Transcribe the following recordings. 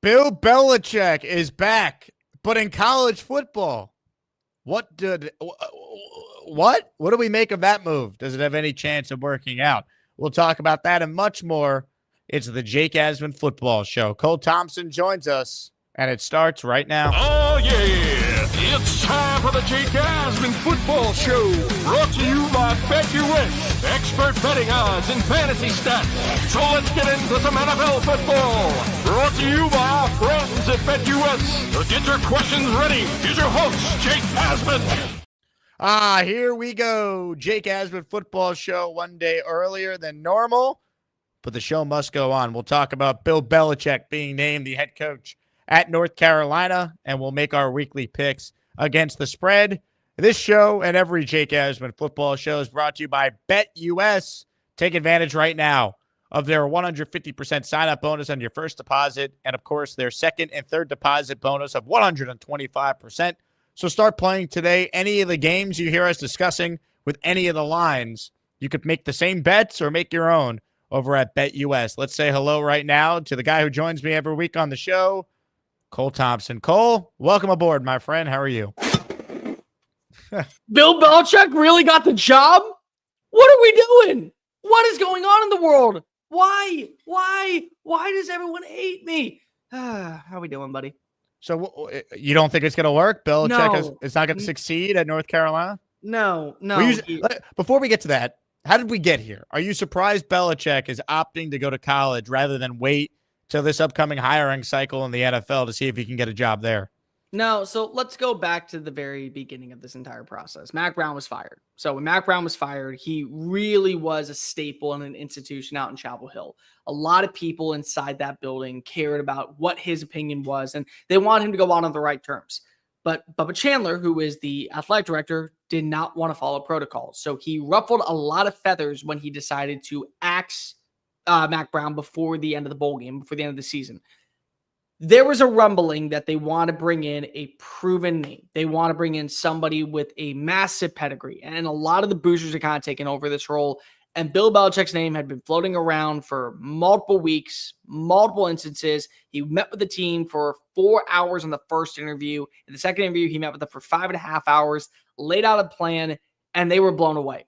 Bill Belichick is back, but in college football. What do we make of that move? Does it have any chance of working out? We'll talk about that and much more. It's the Jake Asman Football Show. Cole Thompson joins us, and it starts right now. Oh, yeah. It's time for the Jake Asman Football Show. Brought to you by BetUS. Expert betting odds and fantasy stats. So let's get into some NFL football. Brought to you by our friends at BetUS. So get your questions ready. Here's your host, Jake Asman. Here we go. Jake Asman Football Show one day earlier than normal, but the show must go on. We'll talk about Bill Belichick being named the head coach at North Carolina, and we'll make our weekly picks against the spread. This show and every Jake Asman Football Show is brought to you by BetUS. Take advantage right now of their 150% sign-up bonus on your first deposit, and, of course, their second and third deposit bonus of 125%. So start playing today. Any of the games you hear us discussing with any of the lines, you could make the same bets or make your own over at BetUS. Let's say hello right now to the guy who joins me every week on the show, Cole Thompson. Cole, welcome aboard, my friend. How are you? Bill Belichick really got the job? What are we doing? What is going on in the world? Why does everyone hate me? How are we doing, buddy? So you don't think it's going to work? Belichick No. is not going to succeed at North Carolina? No. Before we get to that, how did we get here? Are you surprised Belichick is opting to go to college rather than wait till this upcoming hiring cycle in the NFL to see if he can get a job there? No, so let's go back to the very beginning of this entire process. Mac Brown was fired. So when Mac Brown was fired, he really was a staple in an institution out in Chapel Hill. A lot of people inside that building cared about what his opinion was, and they wanted him to go out on the right terms. But Bubba Chandler, who is the athletic director, did not want to follow protocol. So he ruffled a lot of feathers when he decided to axe Mac Brown before the end of the bowl game, before the end of the season. There was a rumbling that they want to bring in a proven name. They want to bring in somebody with a massive pedigree. And a lot of the boosters are kind of taking over this role. And Bill Belichick's name had been floating around for multiple weeks, multiple instances. He met with the team for 4 hours in the first interview. In the second interview, he met with them for 5.5 hours, laid out a plan, and they were blown away.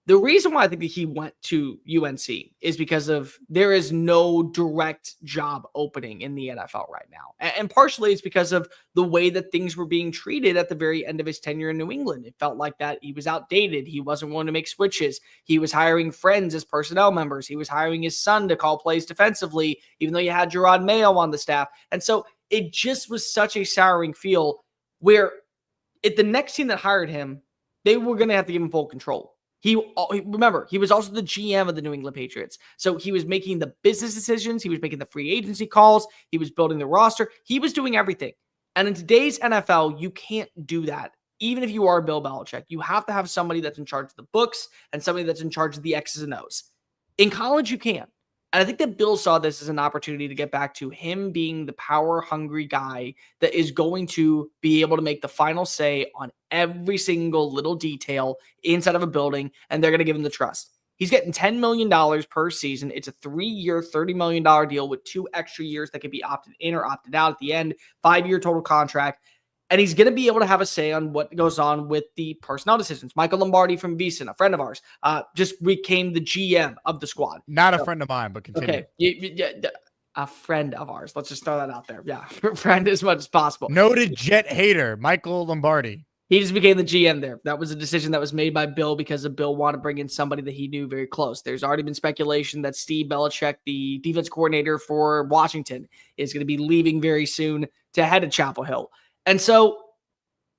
The reason why I think that he went to UNC is because of there is no direct job opening in the NFL right now. And partially it's because of the way that things were being treated at the very end of his tenure in New England. It felt like that he was outdated. He wasn't willing to make switches. He was hiring friends as personnel members. He was hiring his son to call plays defensively, even though you had Gerard Mayo on the staff. And so it just was such a souring feel where the next team that hired him, they were going to have to give him full control. Remember, he was also the GM of the New England Patriots. So he was making the business decisions. He was making the free agency calls. He was building the roster. He was doing everything. And in today's NFL, you can't do that. Even if you are Bill Belichick, you have to have somebody that's in charge of the books and somebody that's in charge of the X's and O's. In college, you can. And I think that Bill saw this as an opportunity to get back to him being the power-hungry guy that is going to be able to make the final say on every single little detail inside of a building, and they're going to give him the trust. He's getting $10 million per season. It's a 3-year, $30 million deal with 2 extra years that can be opted in or opted out at the end, 5-year total contract. And he's going to be able to have a say on what goes on with the personnel decisions. Michael Lombardi from VSiN, a friend of ours, just became the GM of the squad. Not a friend of mine, but continue. Okay, yeah, a friend of ours. Let's just throw that out there. Yeah, friend as much as possible. Noted Jet hater, Michael Lombardi. He just became the GM there. That was a decision that was made by Bill because of Bill wanted to bring in somebody that he knew very close. There's already been speculation that Steve Belichick, the defense coordinator for Washington, is going to be leaving very soon to head to Chapel Hill. And so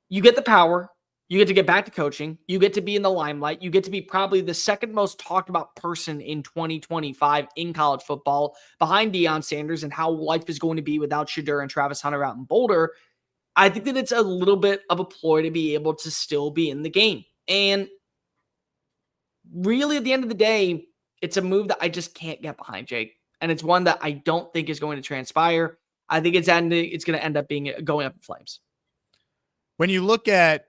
you get the power, you get to get back to coaching, you get to be in the limelight, you get to be probably the second most talked about person in 2025 in college football behind Deion Sanders and how life is going to be without Shadur and Travis Hunter out in Boulder. I think that it's a little bit of a ploy to be able to still be in the game. And really at the end of the day, it's a move that I just can't get behind, Jake. And it's one that I don't think is going to transpire. I think it's going to end up going up in flames. When you look at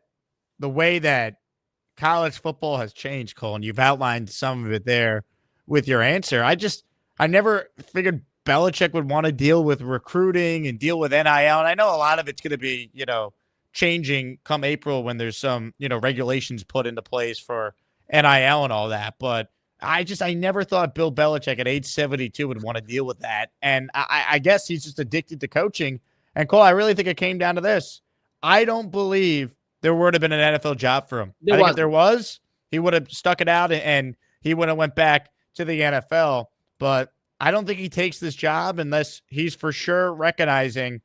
the way that college football has changed, Cole, and you've outlined some of it there with your answer, I never figured Belichick would want to deal with recruiting and deal with NIL. And I know a lot of it's going to be, changing come April when there's some, regulations put into place for NIL and all that. But I never thought Bill Belichick at age 72 would want to deal with that. And I guess he's just addicted to coaching. And Cole, I really think it came down to this. I don't believe there would have been an NFL job for him. I think if there was, he would have stuck it out and he would have went back to the NFL. But I don't think he takes this job unless he's for sure recognizing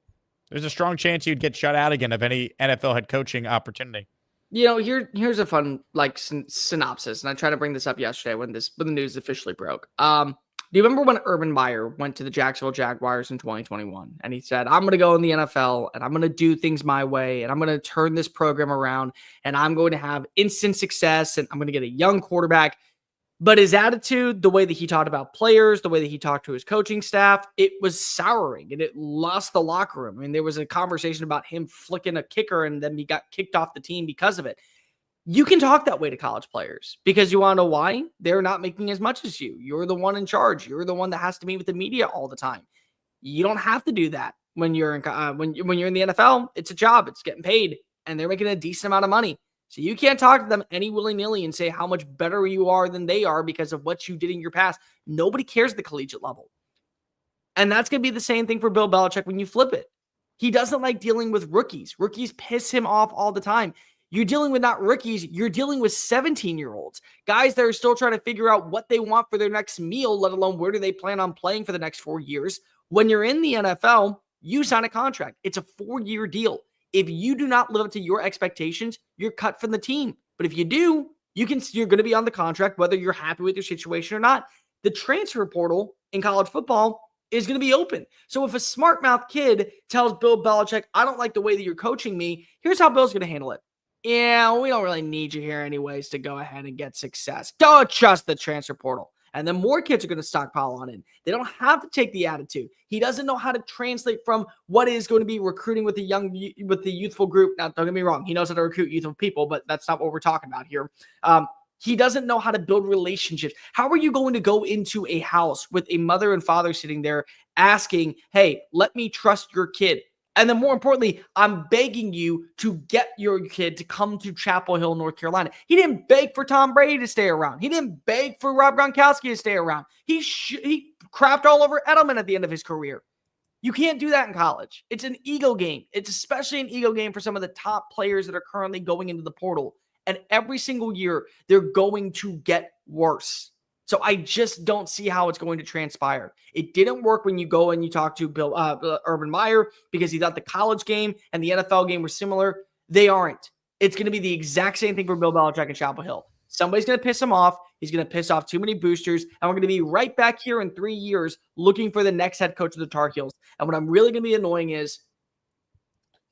there's a strong chance he'd get shut out again of any NFL head coaching opportunity. Here's a fun synopsis, and I tried to bring this up yesterday when the news officially broke. Do you remember when Urban Meyer went to the Jacksonville Jaguars in 2021 and he said, I'm going to go in the NFL and I'm going to do things my way and I'm going to turn this program around and I'm going to have instant success and I'm going to get a young quarterback. But his attitude, the way that he talked about players, the way that he talked to his coaching staff, it was souring and it lost the locker room. I mean, there was a conversation about him flicking a kicker and then he got kicked off the team because of it. You can talk that way to college players because you want to know why? They're not making as much as you. You're the one in charge. You're the one that has to meet with the media all the time. You don't have to do that when you're in when you're in the NFL. It's a job. It's getting paid, and they're making a decent amount of money. So you can't talk to them any willy-nilly and say how much better you are than they are because of what you did in your past. Nobody cares at the collegiate level. And that's going to be the same thing for Bill Belichick when you flip it. He doesn't like dealing with rookies. Rookies piss him off all the time. You're dealing with not rookies. You're dealing with 17-year-olds, guys that are still trying to figure out what they want for their next meal, let alone where do they plan on playing for the next 4 years. When you're in the NFL, you sign a contract. It's a 4-year deal. If you do not live up to your expectations, you're cut from the team. But if you do, you're going to be on the contract, whether you're happy with your situation or not. The transfer portal in college football is going to be open. So if a smart mouth kid tells Bill Belichick, I don't like the way that you're coaching me, here's how Bill's going to handle it. Yeah, we don't really need you here anyways to go ahead and get success. Don't trust the transfer portal. And then more kids are going to stockpile on in. They don't have to take the attitude. He doesn't know how to translate from what is going to be recruiting with the youthful group. Now, don't get me wrong. He knows how to recruit youthful people, but that's not what we're talking about here. He doesn't know how to build relationships. How are you going to go into a house with a mother and father sitting there asking, hey, let me trust your kid? And then more importantly, I'm begging you to get your kid to come to Chapel Hill, North Carolina. He didn't beg for Tom Brady to stay around. He didn't beg for Rob Gronkowski to stay around. He crapped all over Edelman at the end of his career. You can't do that in college. It's an ego game. It's especially an ego game for some of the top players that are currently going into the portal. And every single year, they're going to get worse. So I just don't see how it's going to transpire. It didn't work when you go and you talk to Urban Meyer because he thought the college game and the NFL game were similar. They aren't. It's going to be the exact same thing for Bill Belichick and Chapel Hill. Somebody's going to piss him off. He's going to piss off too many boosters. And we're going to be right back here in 3 years looking for the next head coach of the Tar Heels. And what I'm really going to be annoying is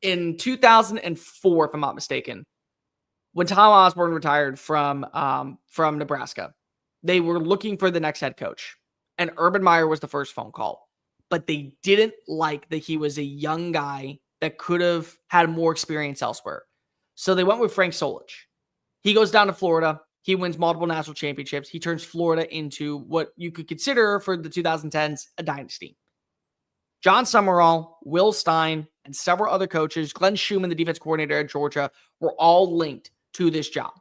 in 2004, if I'm not mistaken, when Tom Osborne retired from Nebraska, they were looking for the next head coach, and Urban Meyer was the first phone call. But they didn't like that he was a young guy that could have had more experience elsewhere. So they went with Frank Solich. He goes down to Florida. He wins multiple national championships. He turns Florida into what you could consider for the 2010s a dynasty. John Summerall, Will Stein, and several other coaches, Glenn Schumann, the defense coordinator at Georgia, were all linked to this job.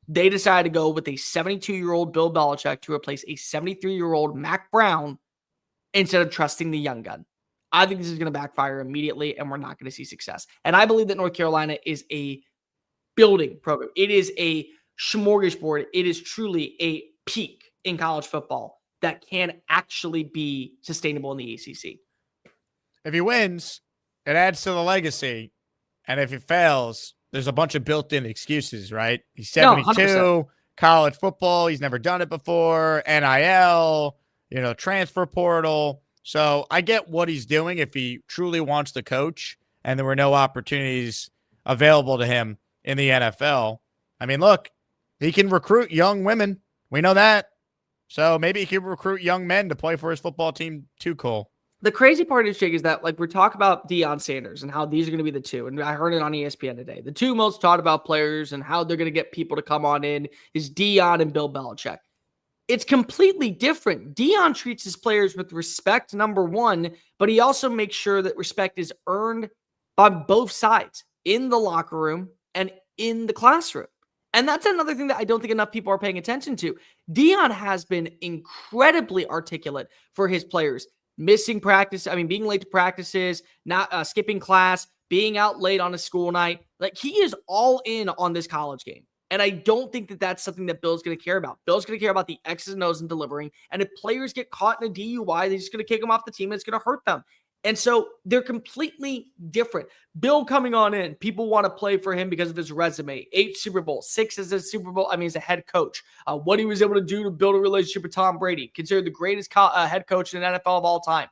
They decided to go with a 72-year-old Bill Belichick to replace a 73-year-old Mac Brown instead of trusting the young gun. I think this is going to backfire immediately, and we're not going to see success. And I believe that North Carolina is a building program. It is a smorgasbord. It is truly a peak in college football that can actually be sustainable in the ACC. If he wins, it adds to the legacy. And if he fails, there's a bunch of built-in excuses, right? He's 72, no, college football. He's never done it before. NIL, transfer portal. So I get what he's doing if he truly wants to coach and there were no opportunities available to him in the NFL. I mean, look, he can recruit young women. We know that. So maybe he can recruit young men to play for his football team too, Cole. The crazy part is, Jake, is that we're talking about Deion Sanders and how these are going to be the two. And I heard it on ESPN today. The two most taught about players and how they're going to get people to come on in is Deion and Bill Belichick. It's completely different. Dion treats his players with respect, number one, but he also makes sure that respect is earned by both sides in the locker room and in the classroom. And that's another thing that I don't think enough people are paying attention to. Dion has been incredibly articulate for his players, missing practice. I mean, being late to practices, not skipping class, being out late on a school night. Like, he is all in on this college game. And I don't think that that's something that Bill's going to care about. Bill's going to care about the X's and O's and delivering. And if players get caught in a DUI, they're just going to kick them off the team and it's going to hurt them. And so they're completely different. Bill coming on in, people want to play for him because of his resume. 8 Super Bowls, 6 as a Super Bowl. I mean, as a head coach. What he was able to do to build a relationship with Tom Brady, considered the greatest head coach in the NFL of all time.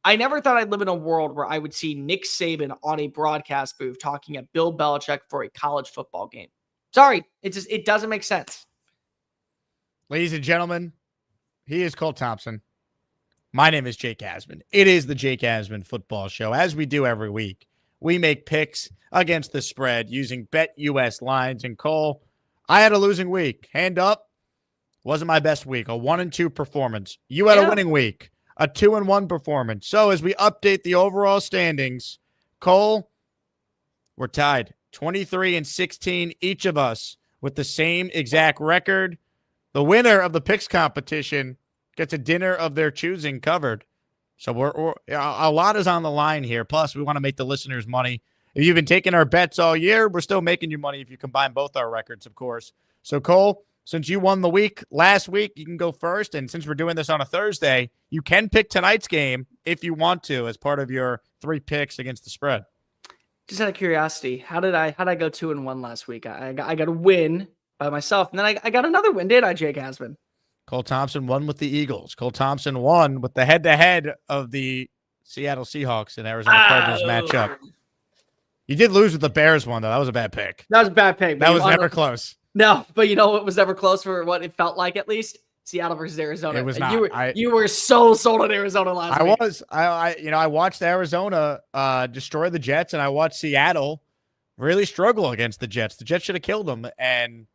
I never thought I'd live in a world where I would see Nick Saban on a broadcast booth talking at Bill Belichick for a college football game. Sorry, it doesn't make sense. Ladies and gentlemen, he is Cole Thompson. My name is Jake Asman. It is the Jake Asman Football Show. As we do every week, we make picks against the spread using BetUS lines. And Cole, I had a losing week. Hand up, wasn't my best week. A 1-2 performance. You had a winning week, a 2-1 performance. So as we update the overall standings, Cole, we're tied 23-16, each of us with the same exact record. The winner of the picks competition gets a dinner of their choosing covered. So we're a lot is on the line here. Plus, we want to make the listeners money. If you've been taking our bets all year, we're still making you money if you combine both our records, of course. So, Cole, since you won the week last week, you can go first. And since we're doing this on a Thursday, you can pick tonight's game if you want to as part of your 3 picks against the spread. Just out of curiosity, how did I go 2-1 last week? I got a win by myself, and then I got another win, did I, Jake Asman? Cole Thompson won with the Eagles. Cole Thompson won with the head-to-head of the Seattle Seahawks and Arizona Cardinals matchup. You did lose with the Bears one, though. That was a bad pick. That was a bad pick. That was never close. No, but you know what was never close for what it felt like, at least? Seattle versus Arizona. It was not. You were so sold on Arizona last week. I watched Arizona destroy the Jets, and I watched Seattle really struggle against the Jets. The Jets should have killed them, and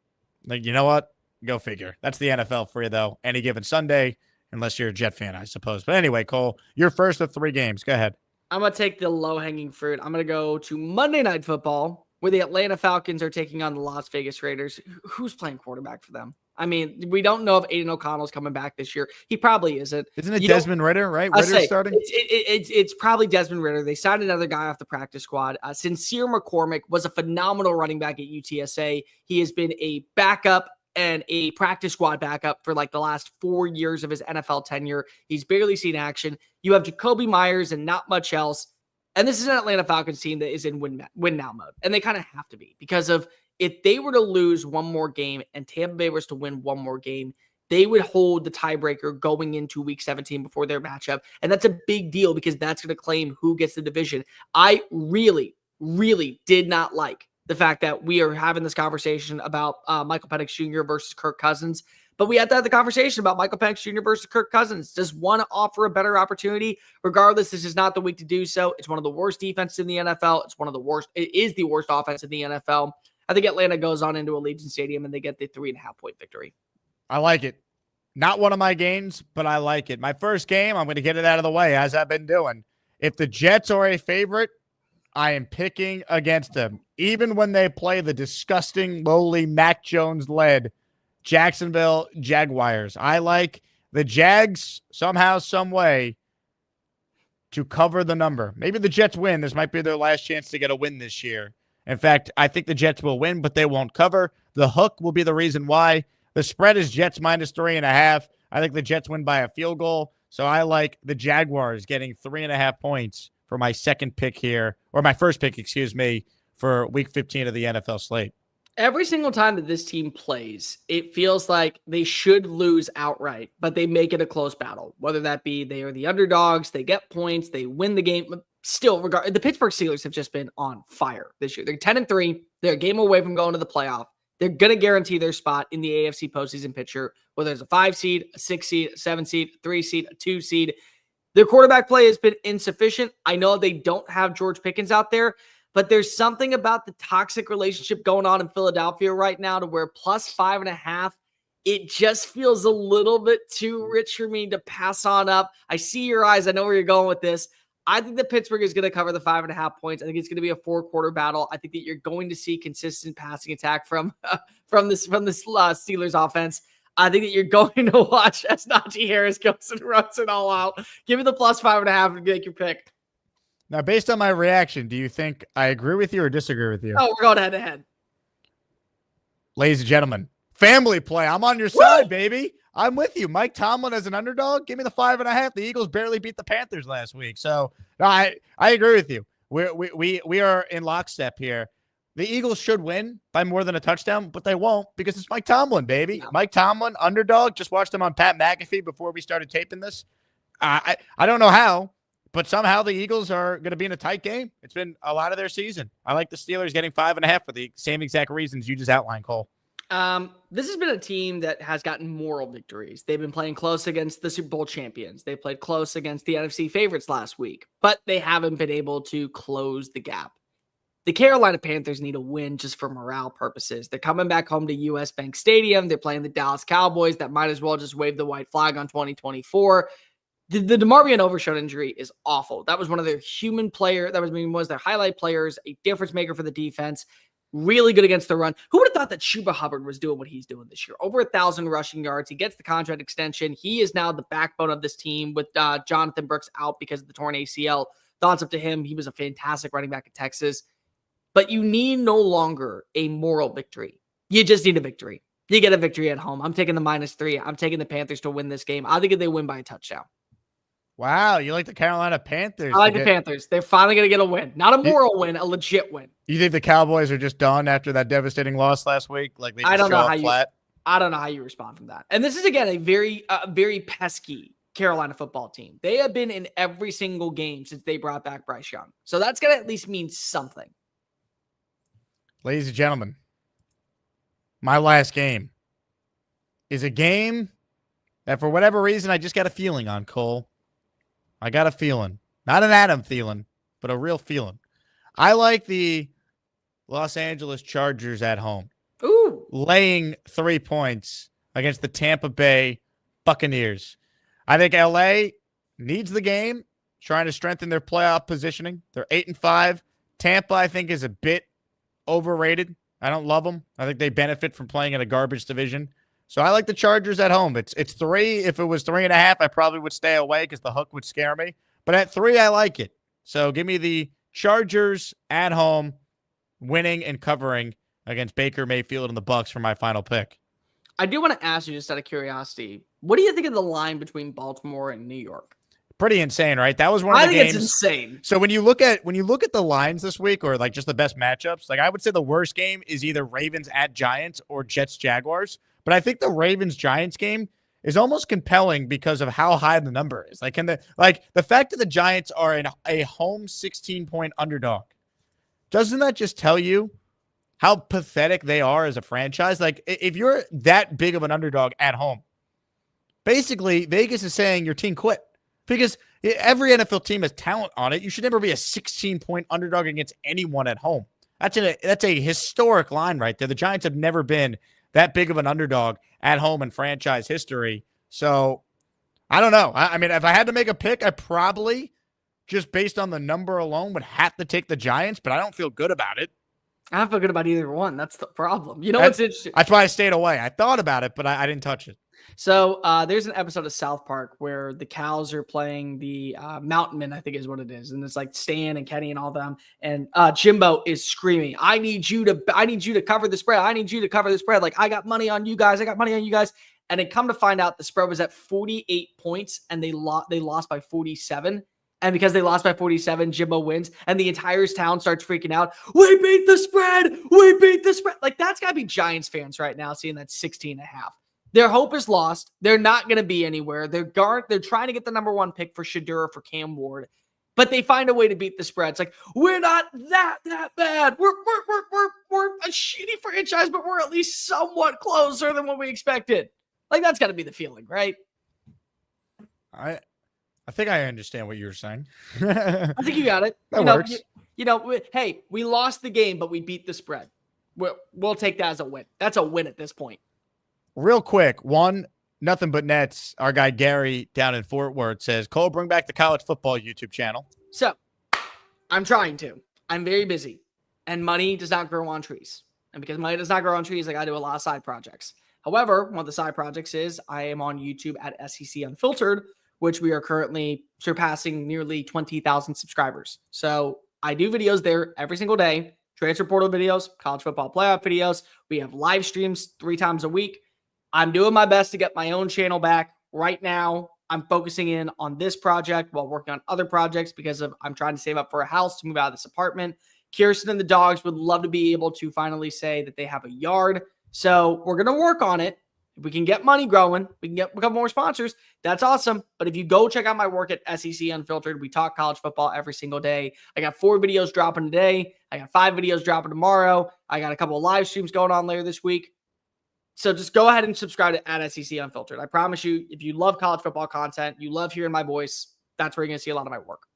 like, you know what? Go figure. That's the NFL for you, though. Any given Sunday, unless you're a Jet fan, I suppose. But anyway, Cole, your first of 3 games. Go ahead. I'm going to take the low-hanging fruit. I'm going to go to Monday Night Football, where the Atlanta Falcons are taking on the Las Vegas Raiders. Who's playing quarterback for them? I mean, we don't know if Aiden O'Connell's coming back this year. He probably isn't. Isn't it Desmond Ridder, right? Ridder's starting? It's probably Desmond Ridder. They signed another guy off the practice squad. Sincere McCormick was a phenomenal running back at UTSA. He has been a backup and a practice squad backup for like the last 4 years of his NFL tenure. He's barely seen action. You have Jacoby Myers and not much else. And this is an Atlanta Falcons team that is in win now mode. And they kind of have to be, because of if they were to lose one more game and Tampa Bay was to win one more game, they would hold the tiebreaker going into week 17 before their matchup. And that's a big deal because that's going to claim who gets the division. I really, really did not like the fact that we are having this conversation about Michael Penix Jr. versus Kirk Cousins. But we had to have the conversation about Michael Penix Jr. versus Kirk Cousins. Does one offer a better opportunity? Regardless, this is not the week to do so. It's one of the worst defenses in the NFL. It is the worst offense in the NFL. I think Atlanta goes on into Allegiant Stadium and they get the 3.5-point victory. I like it. Not one of my games, but I like it. My first game, I'm going to get it out of the way, as I've been doing. If the Jets are a favorite, I am picking against them, even when they play the disgusting, lowly Mac Jones-led Jacksonville Jaguars. I like the Jags somehow, some way to cover the number. Maybe the Jets win. This might be their last chance to get a win this year. In fact, I think the Jets will win, but they won't cover. The hook will be the reason why. The spread is Jets minus 3.5. I think the Jets win by a field goal. So I like the Jaguars getting 3.5 points for my second pick here, or my first pick, excuse me, for week 15 of the NFL slate. Every single time that this team plays, it feels like they should lose outright, but they make it a close battle. Whether that be they are the underdogs, they get points, they win the game. Still, the Pittsburgh Steelers have just been on fire this year. They're 10-3. They're a game away from going to the playoff. They're going to guarantee their spot in the AFC postseason picture, whether it's a 5 seed, a 6 seed, a 7 seed, a 3 seed, a 2 seed. Their quarterback play has been insufficient. I know they don't have George Pickens out there, but there's something about the toxic relationship going on in Philadelphia right now to where plus 5.5 it just feels a little bit too rich for me to pass on up. I see your eyes. I know where you're going with this. I think that Pittsburgh is going to cover the 5.5 points. I think it's going to be a 4-quarter battle. I think that you're going to see consistent passing attack from this Steelers offense. I think that you're going to watch as Najee Harris goes and runs it all out. Give me the plus 5.5 and make your pick. Now, based on my reaction, do you think I agree with you or disagree with you? Oh, we're going head to head. Ladies and gentlemen, family play. I'm on your side, baby. I'm with you. Mike Tomlin as an underdog. Give me the 5.5. The Eagles barely beat the Panthers last week. So no, I agree with you. We are in lockstep here. The Eagles should win by more than a touchdown, but they won't because it's Mike Tomlin, baby. Yeah. Mike Tomlin, underdog. Just watched him on Pat McAfee before we started taping this. I don't know how, but somehow the Eagles are going to be in a tight game. It's been a lot of their season. I like the Steelers getting 5.5 for the same exact reasons you just outlined, Cole. This has been a team that has gotten moral victories. They've been playing close against the Super Bowl champions. They played close against the NFC favorites last week, but they haven't been able to close the gap. The Carolina Panthers need a win just for morale purposes. They're coming back home to US Bank Stadium. They're playing the Dallas Cowboys that might as well just wave the white flag on 2024. The DeMarvion Overshown injury is awful. That was one of their human player. That was their highlight players, a difference maker for the defense. Really good against the run. Who would have thought that Chuba Hubbard was doing what he's doing this year? Over 1,000 rushing yards. He gets the contract extension. He is now the backbone of this team with Jonathan Brooks out because of the torn ACL. Thoughts up to him. He was a fantastic running back in Texas. But you need no longer a moral victory. You just need a victory. You get a victory at home. I'm taking the -3. I'm taking the Panthers to win this game. I think they win by a touchdown. Wow, you like the Carolina Panthers. I like the Panthers. They're finally going to get a win. Not a moral win, a legit win. You think the Cowboys are just done after that devastating loss last week? Like they just show up flat? I don't know how you respond from that. And this is, again, a very pesky Carolina football team. They have been in every single game since they brought back Bryce Young. So that's going to at least mean something. Ladies and gentlemen, my last game is a game that for whatever reason I just got a feeling on, Cole. I got a feeling. Not an Adam feeling, but a real feeling. I like the Los Angeles Chargers at home. Ooh. Laying 3 points against the Tampa Bay Buccaneers. I think LA needs the game, trying to strengthen their playoff positioning. They're 8-5. Tampa, I think, is a bit overrated. I don't love them. I think they benefit from playing in a garbage division. So I like the Chargers at home. It's 3. If it was 3.5, I probably would stay away because the hook would scare me. But at 3, I like it. So give me the Chargers at home, winning and covering against Baker Mayfield and the Bucs for my final pick. I do want to ask you, just out of curiosity, what do you think of the line between Baltimore and New York? Pretty insane, right? That was one of the games. I think it's insane. So when you look at the lines this week, or like just the best matchups, like I would say the worst game is either Ravens at Giants or Jets Jaguars. But I think the Ravens Giants game is almost compelling because of how high the number is. Like the fact that the Giants are a home 16-point underdog. Doesn't that just tell you how pathetic they are as a franchise? Like if you're that big of an underdog at home, basically Vegas is saying your team quit. Because every NFL team has talent on it. You should never be a 16-point underdog against anyone at home. That's a historic line right there. The Giants have never been that big of an underdog at home in franchise history. So I don't know. I mean, if I had to make a pick, I probably, just based on the number alone, would have to take the Giants, but I don't feel good about it. I don't feel good about either one. That's the problem. You know what's interesting? That's why I stayed away. I thought about it, but I didn't touch it. So there's an episode of South Park where the cows are playing the Mountain Men, I think is what it is. And it's like Stan and Kenny and all them. And Jimbo is screaming, I need you to cover the spread. I need you to cover the spread. Like, I got money on you guys. And then come to find out the spread was at 48 points and they lost by 47. And because they lost by 47, Jimbo wins. And the entire town starts freaking out. We beat the spread. We beat the spread. Like, that's got to be Giants fans right now seeing that 16.5. Their hope is lost. They're not going to be anywhere. They're trying to get the number 1 pick for Shedeur for Cam Ward, but they find a way to beat the spread. It's like, we're not that bad. We're a shitty franchise, but we're at least somewhat closer than what we expected. Like, that's got to be the feeling, right? I think I understand what you're saying. I think you got it. That works. Hey, we lost the game, but we beat the spread. We'll take that as a win. That's a win at this point. Real quick, Nothing But Nets, our guy Gary down in Fort Worth says, Cole, bring back the college football YouTube channel. So I'm trying to. I'm very busy. And money does not grow on trees. And because money does not grow on trees, I got to do a lot of side projects. However, one of the side projects is I am on YouTube at SEC Unfiltered, which we are currently surpassing nearly 20,000 subscribers. So I do videos there every single day. Transfer portal videos, college football playoff videos. We have live streams 3 times a week. I'm doing my best to get my own channel back. Right now, I'm focusing in on this project while working on other projects because I'm trying to save up for a house to move out of this apartment. Kirsten and the dogs would love to be able to finally say that they have a yard. So we're going to work on it. If we can get money growing, we can get a couple more sponsors. That's awesome. But if you go check out my work at SEC Unfiltered, we talk college football every single day. I got 4 videos dropping today. I got 5 videos dropping tomorrow. I got a couple of live streams going on later this week. So just go ahead and subscribe to at SEC Unfiltered. I promise you, if you love college football content, you love hearing my voice, that's where you're going to see a lot of my work.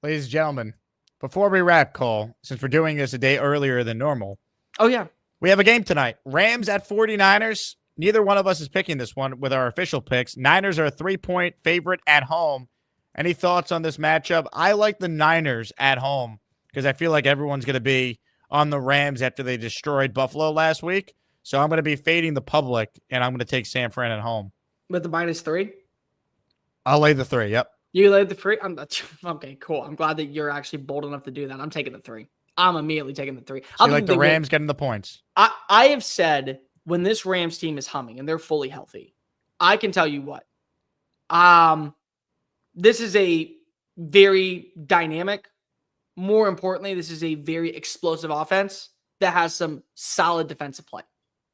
Ladies and gentlemen, before we wrap, Cole, since we're doing this a day earlier than normal. Oh, yeah. We have a game tonight. Rams at 49ers. Neither one of us is picking this one with our official picks. Niners are a 3-point favorite at home. Any thoughts on this matchup? I like the Niners at home because I feel like everyone's going to be on the Rams after they destroyed Buffalo last week. So I'm going to be fading the public, and I'm going to take San Fran at home. With the -3? I'll lay the 3, yep. You laid the 3? Okay, cool. I'm glad that you're actually bold enough to do that. I'm taking the 3. I'm immediately taking the 3. So you like the Rams getting the points? I have said when this Rams team is humming and they're fully healthy, I can tell you what. This is a very dynamic. More importantly, this is a very explosive offense that has some solid defensive play.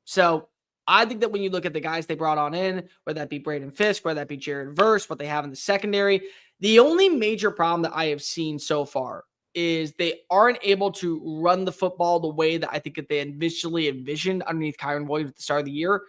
So I think that when you look at the guys they brought on in, whether that be Braden Fisk, whether that be Jared Verse, what they have in the secondary, the only major problem that I have seen so far is they aren't able to run the football the way that I think that they initially envisioned underneath Kyron Williams at the start of the year.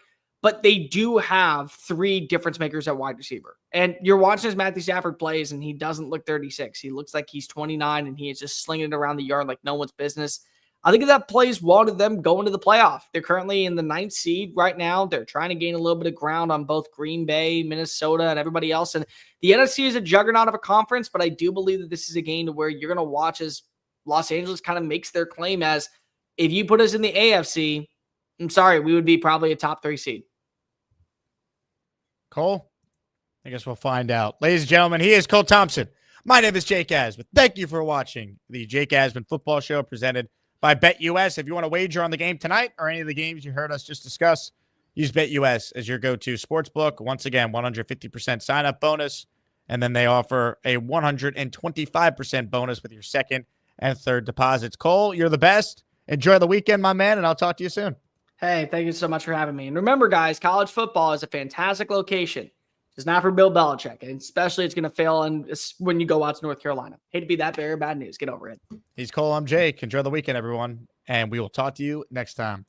But they do have 3 difference makers at wide receiver. And you're watching as Matthew Stafford plays, and he doesn't look 36. He looks like he's 29, and he is just slinging it around the yard like no one's business. I think that plays well to them going to the playoff. They're currently in the 9th seed right now. They're trying to gain a little bit of ground on both Green Bay, Minnesota, and everybody else. And the NFC is a juggernaut of a conference, but I do believe that this is a game to where you're going to watch as Los Angeles kind of makes their claim as, if you put us in the AFC, I'm sorry, we would be probably a top 3 seed. Cole? I guess we'll find out. Ladies and gentlemen, he is Cole Thompson. My name is Jake Asman. Thank you for watching the Jake Asman Football Show presented by BetUS. If you want to wager on the game tonight or any of the games you heard us just discuss, use BetUS as your go-to sportsbook. Once again, 150% sign-up bonus, and then they offer a 125% bonus with your second and third deposits. Cole, you're the best. Enjoy the weekend, my man, and I'll talk to you soon. Hey, thank you so much for having me. And remember, guys, college football is a fantastic location. It's not for Bill Belichick, and especially it's going to fail when you go out to North Carolina. Hate to be that bearer of bad news. Get over it. He's Cole. I'm Jake. Enjoy the weekend, everyone, and we will talk to you next time.